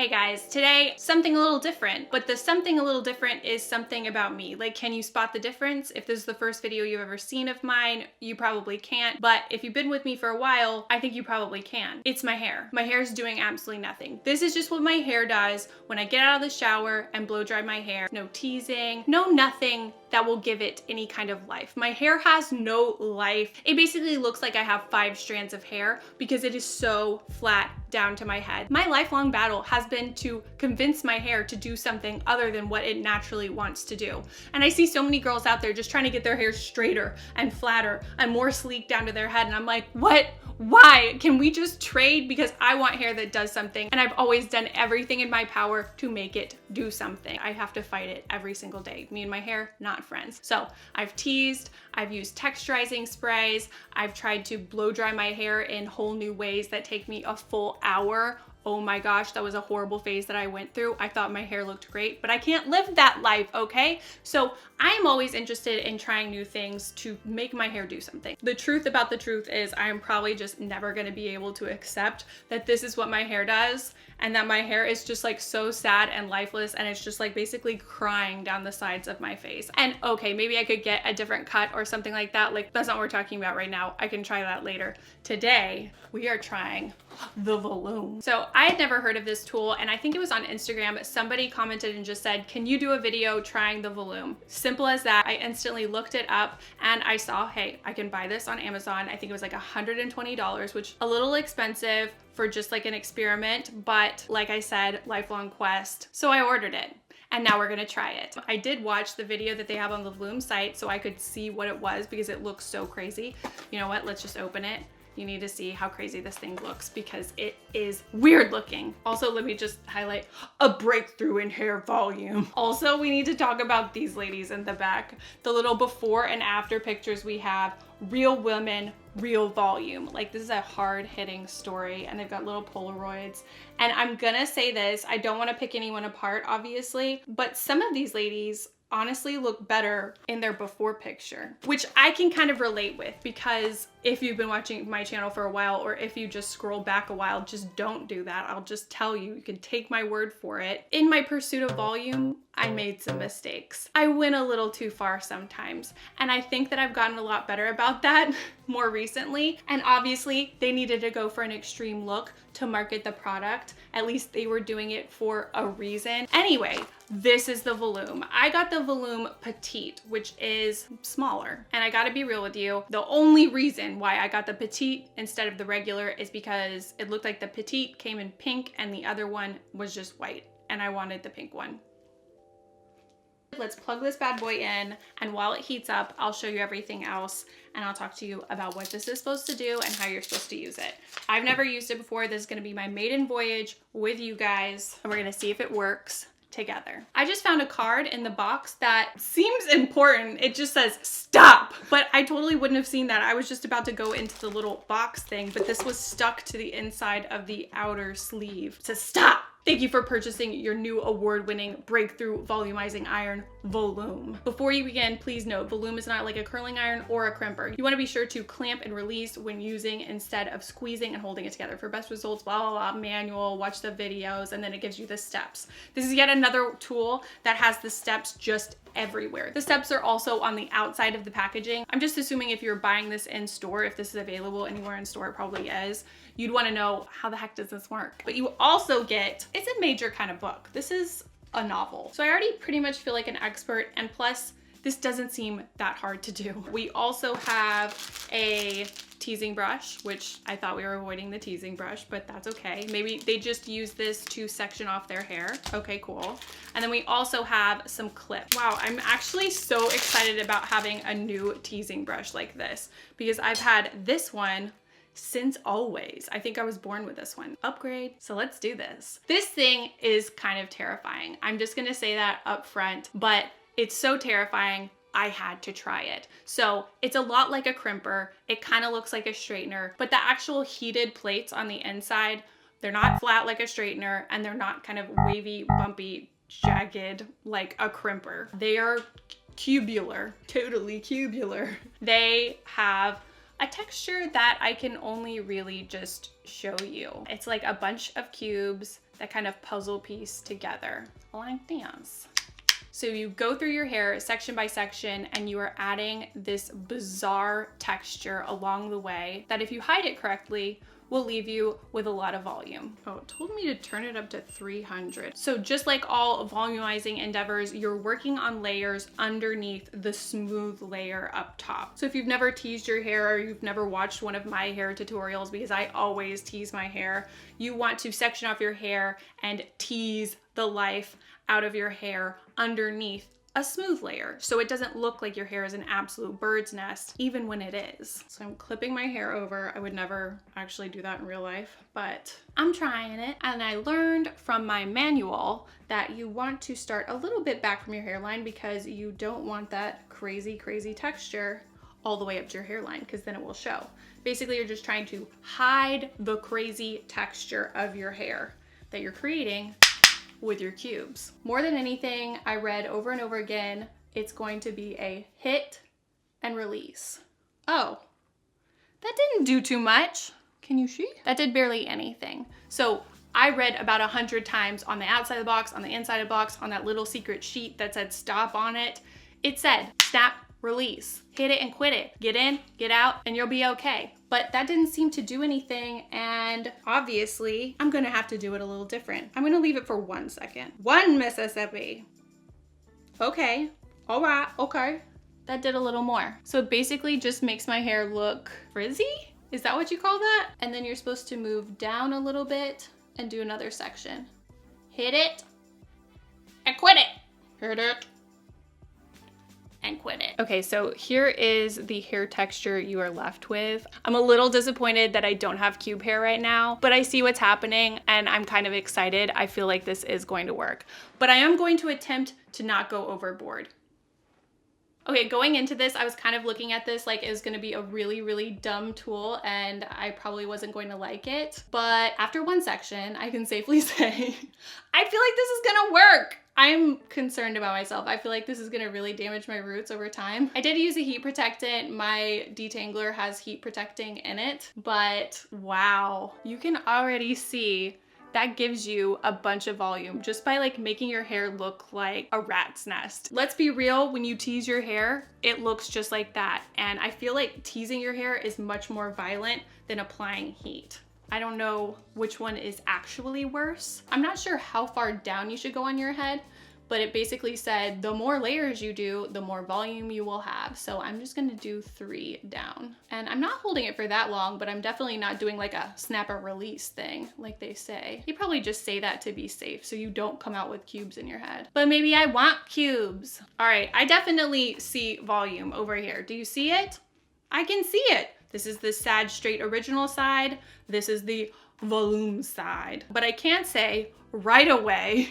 Hey guys, today something a little different, but the something a little different is something about me. Like, can you spot the difference? If this is the first video you've ever seen of mine, you probably can't, but if you've been with me for a while, I think you probably can. It's my hair. My hair is doing absolutely nothing. This is just what my hair does when I get out of the shower and blow dry my hair. No teasing, no nothing that will give it any kind of life. My hair has no life. It basically looks like I have 5 strands of hair because it is so flat down to my head. My lifelong battle has been to convince my hair to do something other than what it naturally wants to do. And I see so many girls out there just trying to get their hair straighter and flatter and more sleek down to their head. And I'm like, what? Why? Can we just trade? Because I want hair that does something, and I've always done everything in my power to make it do something. I have to fight it every single day. Me and my hair, not friends. So I've teased, I've used texturizing sprays, I've tried to blow dry my hair in whole new ways that take me a full hour. Oh my gosh, that was a horrible phase that I went through. I thought my hair looked great, but I can't live that life, okay? So I'm always interested in trying new things to make my hair do something. The truth about the truth is I'm probably just never gonna be able to accept that this is what my hair does and that my hair is just like so sad and lifeless and it's just like basically crying down the sides of my face. And okay, maybe I could get a different cut or something like that. Like, that's not what we're talking about right now. I can try that later. Today, we are trying the volume. So I had never heard of this tool, and I think it was on Instagram. Somebody commented and just said, can you do a video trying the volume? Simple as that. I instantly looked it up and I saw, hey, I can buy this on Amazon. I think it was like $120, which a little expensive for just like an experiment, but like I said, lifelong quest. So I ordered it. And now we're gonna try it. I did watch the video that they have on the Volume site so I could see what it was because it looks so crazy. You know what, let's just open it. You need to see how crazy this thing looks because it is weird looking. Also, let me just highlight a breakthrough in hair volume. Also, we need to talk about these ladies in the back. The little before and after pictures we have, real women, real volume. Like, this is a hard hitting story and they've got little Polaroids. And I'm gonna say this, I don't wanna pick anyone apart, obviously, but some of these ladies honestly look better in their before picture, which I can kind of relate with because if you've been watching my channel for a while or if you just scroll back a while, just don't do that. I'll just tell you, you can take my word for it. In my pursuit of volume, I made some mistakes. I went a little too far sometimes, and I think that I've gotten a lot better about that more recently. And obviously they needed to go for an extreme look to market the product. At least they were doing it for a reason. Anyway, this is the volume. I got the volume petite, which is smaller. And I gotta be real with you, the only reason why I got the petite instead of the regular is because it looked like the petite came in pink and the other one was just white, and I wanted the pink one. Let's plug this bad boy in, and while it heats up, I'll show you everything else and I'll talk to you about what this is supposed to do and how you're supposed to use it. I've never used it before. This is gonna be my maiden voyage with you guys, and we're gonna see if it works together. I just found a card in the box that seems important. It just says stop, but I totally wouldn't have seen that. I was just about to go into the little box thing, but this was stuck to the inside of the outer sleeve. It says stop. Thank you for purchasing your new award-winning breakthrough volumizing iron, Volume. Before you begin, please note, Volume is not like a curling iron or a crimper. You wanna be sure to clamp and release when using instead of squeezing and holding it together. For best results, blah, blah, blah, manual, watch the videos, and then it gives you the steps. This is yet another tool that has the steps just everywhere. The steps are also on the outside of the packaging. I'm just assuming if you're buying this in store, if this is available anywhere in store, it probably is, you'd want to know how the heck does this work. But you also get, it's a major kind of book. This is a novel. So I already pretty much feel like an expert, and plus this doesn't seem that hard to do. We also have a teasing brush, which I thought we were avoiding the teasing brush, but that's okay. Maybe they just use this to section off their hair. Okay, cool. And then we also have some clips. Wow, I'm actually so excited about having a new teasing brush like this because I've had this one since always. I think I was born with this one. Upgrade. So let's do this. This thing is kind of terrifying. I'm just gonna say that up front, but it's so terrifying, I had to try it. So it's a lot like a crimper. It kind of looks like a straightener, but the actual heated plates on the inside, they're not flat like a straightener, and they're not kind of wavy, bumpy, jagged like a crimper. They are cubular, totally cubular. They have a texture that I can only really just show you. It's like a bunch of cubes that kind of puzzle piece together like this. So you go through your hair section by section and you are adding this bizarre texture along the way that if you hide it correctly, will leave you with a lot of volume. Oh, it told me to turn it up to 300. So just like all volumizing endeavors, you're working on layers underneath the smooth layer up top. So if you've never teased your hair or you've never watched one of my hair tutorials, because I always tease my hair, you want to section off your hair and tease the life out of your hair underneath a smooth layer so it doesn't look like your hair is an absolute bird's nest even when it is. So I'm clipping my hair over. I would never actually do that in real life, but I'm trying it. And I learned from my manual that you want to start a little bit back from your hairline because you don't want that crazy texture all the way up to your hairline because then it will show. Basically, you're just trying to hide the crazy texture of your hair that you're creating with your cubes. More than anything, I read over and over again, it's going to be a hit and release. Oh, that didn't do too much. Can you see? That did barely anything. So I read about 100 times on the outside of the box, on the inside of the box, on that little secret sheet that said stop on it. It said snap, release, hit it and quit it. Get in, get out, and you'll be okay. But that didn't seem to do anything, and obviously I'm gonna have to do it a little different. I'm gonna leave it for 1 second. 1 Mississippi. Okay, all right, okay. That did a little more. So it basically just makes my hair look frizzy? Is that what you call that? And then you're supposed to move down a little bit and do another section. Hit it and quit it. Hit it and quit it. Okay, so here is the hair texture you are left with. I'm a little disappointed that I don't have cube hair right now, but I see what's happening and I'm kind of excited. I feel like this is going to work, but I am going to attempt to not go overboard. Okay, going into this, I was kind of looking at this like it was gonna be a really dumb tool and I probably wasn't going to like it. But after 1 section, I can safely say, I feel like this is gonna work. I'm concerned about myself. I feel like this is gonna really damage my roots over time. I did use a heat protectant. My detangler has heat protecting in it, but wow, you can already see that gives you a bunch of volume just by like making your hair look like a rat's nest. Let's be real, when you tease your hair, it looks just like that. And I feel like teasing your hair is much more violent than applying heat. I don't know which one is actually worse. I'm not sure how far down you should go on your head, but it basically said the more layers you do, the more volume you will have. So I'm just gonna do 3 down. And I'm not holding it for that long, but I'm definitely not doing like a snap or release thing like they say. They probably just say that to be safe so you don't come out with cubes in your head. But maybe I want cubes. All right, I definitely see volume over here. Do you see it? I can see it. This is the sad straight original side. This is the volume side. But I can say right away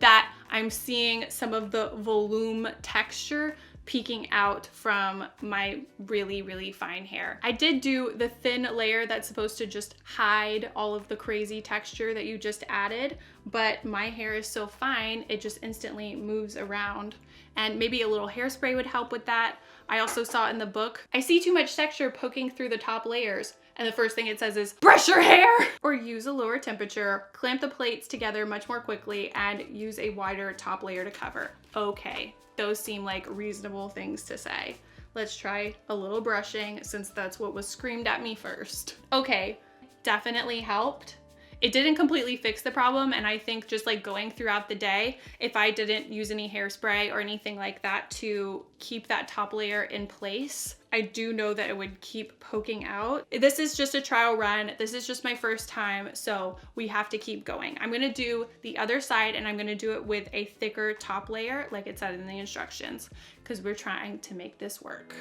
that I'm seeing some of the volume texture peeking out from my really fine hair. I did do the thin layer that's supposed to just hide all of the crazy texture that you just added, but my hair is so fine, it just instantly moves around. And maybe a little hairspray would help with that. I also saw in the book, I see too much texture poking through the top layers. And the first thing it says is brush your hair or use a lower temperature, clamp the plates together much more quickly, and use a wider top layer to cover. Okay, those seem like reasonable things to say. Let's try a little brushing since that's what was screamed at me first. Okay, definitely helped. It didn't completely fix the problem, and I think just like going throughout the day, if I didn't use any hairspray or anything like that to keep that top layer in place, I do know that it would keep poking out. This is just a trial run. This is just my first time, so we have to keep going. I'm gonna do the other side and I'm gonna do it with a thicker top layer like it said in the instructions, because we're trying to make this work.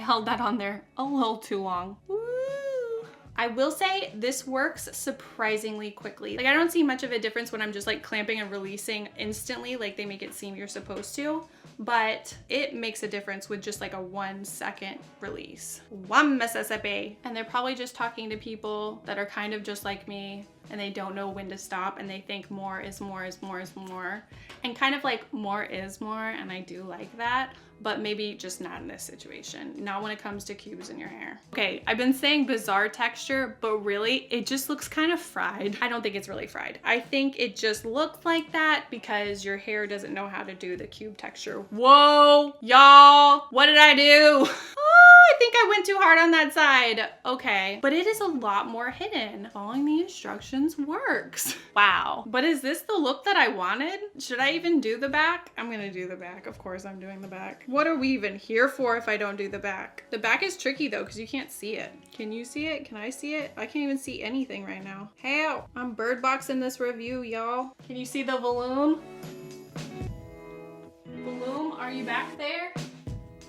Held that on there a little too long. Woo. I will say this works surprisingly quickly. Like I don't see much of a difference when I'm just like clamping and releasing instantly like they make it seem you're supposed to, but it makes a difference with just like a 1 second release. 1 Mississippi. And they're probably just talking to people that are kind of just like me and they don't know when to stop and they think more is more is more is more. And kind of like more is more, and I do like that, but maybe just not in this situation. Not when it comes to cubes in your hair. Okay, I've been saying bizarre texture, but really it just looks kind of fried. I don't think it's really fried. I think it just looked like that because your hair doesn't know how to do the cube texture. Whoa, y'all, what did I do? I think I went too hard on that side. Okay, but it is a lot more hidden. Following the instructions works. Wow, but is this the look that I wanted? Should I even do the back? I'm gonna do the back. Of course I'm doing the back. What are we even here for if I don't do the back? The back is tricky though, because you can't see it. Can you see it? Can I see it? I can't even see anything right now. How? I'm bird boxing this review, y'all. Can you see the volume? Volume, are you back there?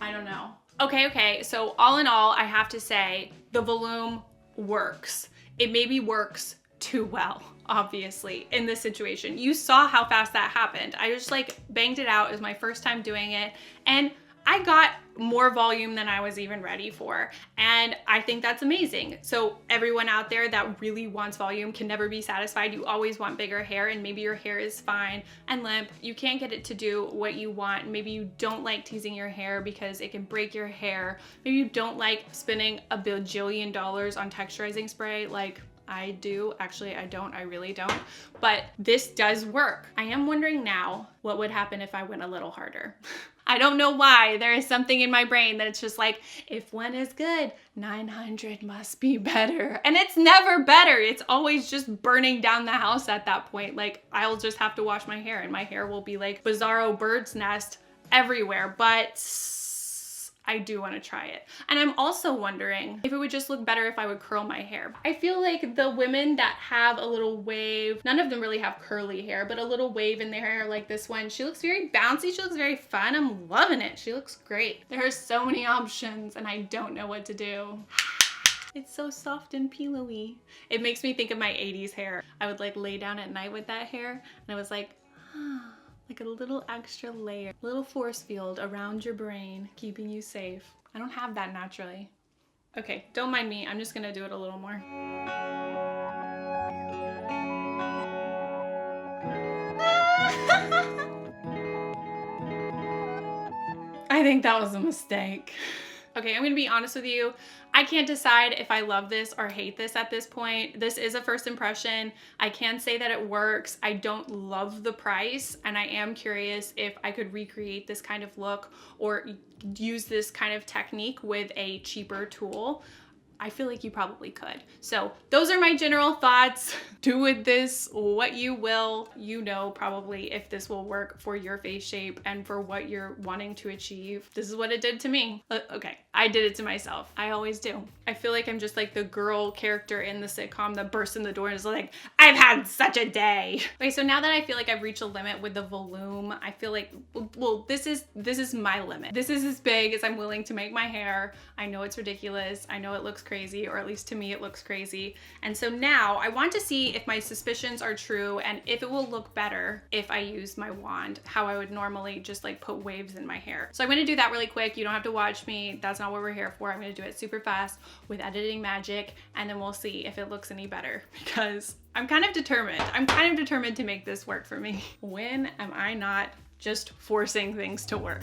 I don't know. Okay, so all in all, I have to say the volume works. It maybe works too well, obviously, in this situation. You saw how fast that happened. I just like banged it out. It was my first time doing it, and I got more volume than I was even ready for. And I think that's amazing. So everyone out there that really wants volume can never be satisfied. You always want bigger hair, and maybe your hair is fine and limp. You can't get it to do what you want. Maybe you don't like teasing your hair because it can break your hair. Maybe you don't like spending $1 bajillion on texturizing spray like I do. Actually, I don't. I really don't. But this does work. I am wondering now what would happen if I went a little harder. I don't know why. There is something in my brain that it's just like, if one is good, 900 must be better. And it's never better. It's always just burning down the house at that point. Like, I'll just have to wash my hair and my hair will be like bizarro bird's nest everywhere. But I do want to try it. And I'm also wondering if it would just look better if I would curl my hair. I feel like the women that have a little wave, none of them really have curly hair, but a little wave in their hair like this one, she looks very bouncy. She looks very fun. I'm loving it. She looks great. There are so many options and I don't know what to do. It's so soft and pillowy. It makes me think of my 80s hair. I would like lay down at night with that hair and I was like, like a little extra layer, a little force field around your brain, keeping you safe. I don't have that naturally. Okay, don't mind me. I'm just gonna do it a little more. I think that was a mistake. Okay, I'm gonna be honest with you. I can't decide if I love this or hate this at this point. This is a first impression. I can say that it works. I don't love the price, and I am curious if I could recreate this kind of look or use this kind of technique with a cheaper tool. I feel like you probably could. So those are my general thoughts. Do with this what you will. You know probably if this will work for your face shape and for what you're wanting to achieve. This is what it did to me. Okay, I did it to myself. I always do. I feel like I'm just like the girl character in the sitcom that bursts in the door and is like, I've had such a day. Okay, so now that I feel like I've reached a limit with the volume, I feel like, well, this is my limit. This is as big as I'm willing to make my hair. I know it's ridiculous. I know it looks crazy, or at least to me it looks crazy. And so now I want to see if my suspicions are true and if it will look better if I use my wand, how I would normally just like put waves in my hair. So I'm going to do that really quick. You don't have to watch me. That's not what we're here for. I'm going to do it super fast with editing magic, and then we'll see if it looks any better because I'm kind of determined. I'm kind of determined to make this work for me. When am I not just forcing things to work?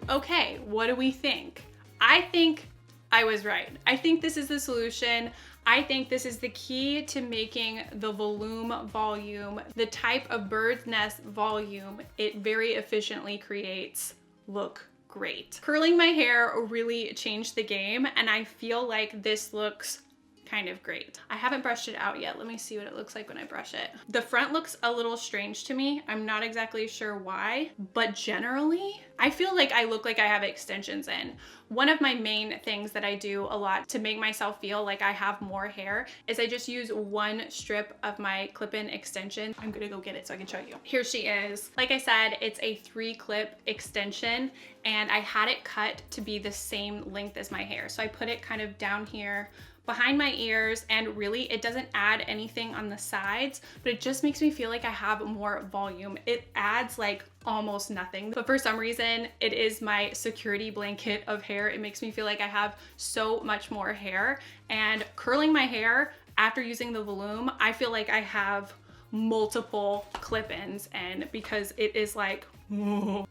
Okay, what do we think? I think I was right. I think this is the solution. I think this is the key to making the volume, the type of bird's nest volume it very efficiently creates, look great. Curling my hair really changed the game, and I feel like this looks kind of great. I haven't brushed it out yet. Let me see what it looks like when I brush it. The front looks a little strange to me. I'm not exactly sure why, but generally, I feel like I look like I have extensions in. One of my main things that I do a lot to make myself feel like I have more hair is I just use one strip of my clip-in extension. I'm gonna go get it so I can show you. Here she is. Like I said, it's a 3-clip extension, and I had it cut to be the same length as my hair. So I put it kind of down here behind my ears, and really it doesn't add anything on the sides, but it just makes me feel like I have more volume. It adds like almost nothing, but for some reason it is my security blanket of hair. It makes me feel like I have so much more hair, and curling my hair after using the volume, I feel like I have multiple clip-ins, and because it is like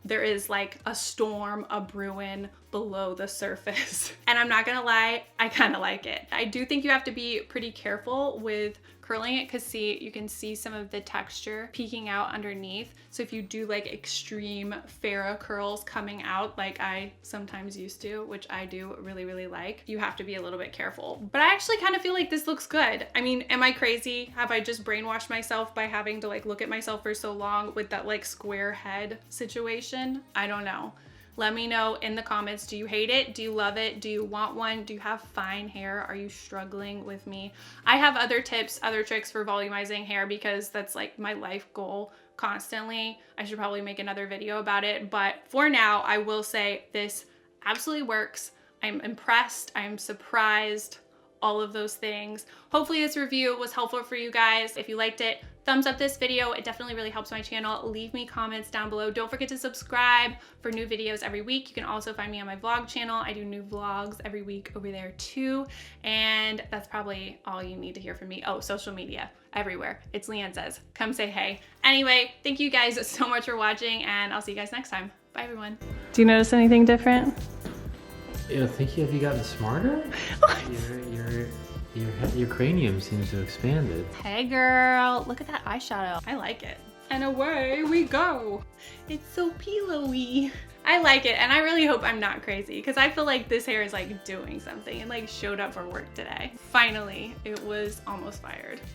there is like a storm a brewing below the surface. And I'm not gonna lie, I kind of like it. I do think you have to be pretty careful with curling it, because see, you can see some of the texture peeking out underneath. So if you do like extreme Farrah curls coming out like I sometimes used to, which I do really like, you have to be a little bit careful. But I actually kind of feel like this looks good. I mean, am I crazy? Have I just brainwashed myself by having to like look at myself for so long with that like square head situation? I don't know. Let me know in the comments. Do you hate it? Do you love it? Do you want one? Do you have fine hair? Are you struggling with me? I have other tips, other tricks for volumizing hair, because that's like my life goal constantly. I should probably make another video about it, but for now, I will say this absolutely works. I'm impressed. I'm surprised. All of those things. Hopefully this review was helpful for you guys. If you liked it, thumbs up this video. It definitely really helps my channel. Leave me comments down below. Don't forget to subscribe for new videos every week. You can also find me on my vlog channel. I do new vlogs every week over there too. And that's probably all you need to hear from me. Oh, social media, everywhere. It's LeighAnnSays. Come say hey. Anyway, thank you guys so much for watching, and I'll see you guys next time. Bye everyone. Do you notice anything different? Yeah, have you gotten smarter? Your cranium seems to have expanded. Hey girl, look at that eyeshadow. I like it. And away we go. It's so pillowy. I like it, and I really hope I'm not crazy, because I feel like this hair is like doing something and like showed up for work today. Finally, it was almost fired.